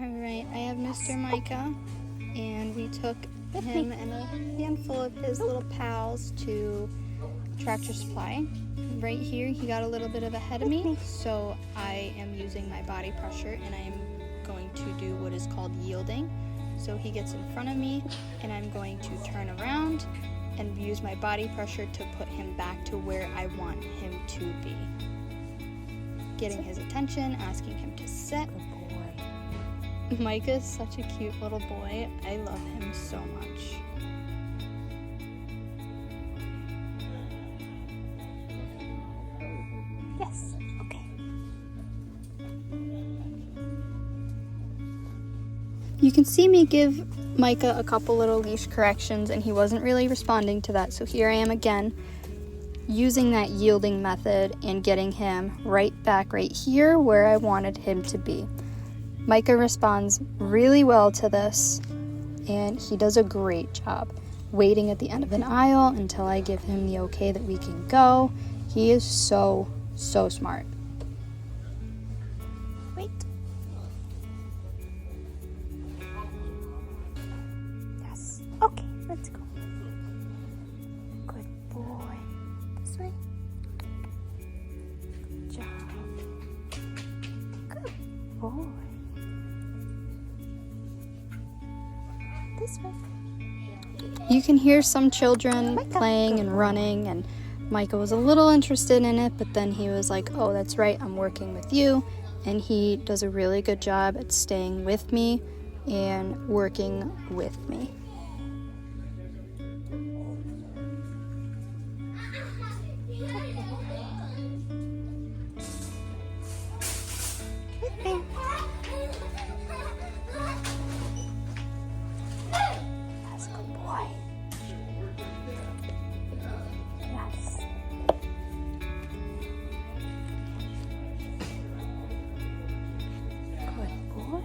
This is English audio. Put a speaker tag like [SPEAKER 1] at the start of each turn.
[SPEAKER 1] Alright, I have Mr. Mica, and we took him and a handful of his little pals to Tractor Supply. Right here, he got a little bit of ahead of me, so I am using my body pressure and I am going to do what is called yielding. So he gets in front of me and I'm going to turn around and use my body pressure to put him back to where I want him to be. Getting his attention, asking him to sit. Mica is such a cute little boy. I love him so much.
[SPEAKER 2] Yes, okay.
[SPEAKER 1] You can see me give Mica a couple little leash corrections and he wasn't really responding to that. So here I am again, using that yielding method and getting him right back right here where I wanted him to be. Mica responds really well to this, and he does a great job waiting at the end of an aisle until I give him the okay that we can go. He is so smart.
[SPEAKER 2] Wait. Yes. Okay, let's go. Good boy. This way. Good job. Good boy. This way.
[SPEAKER 1] You can hear some children playing and running, and Mica was a little interested in it, but then he was like, oh, that's right, I'm working with you. And he does a really good job at staying with me and working with me.
[SPEAKER 2] That's a good boy. Yes. Good boy.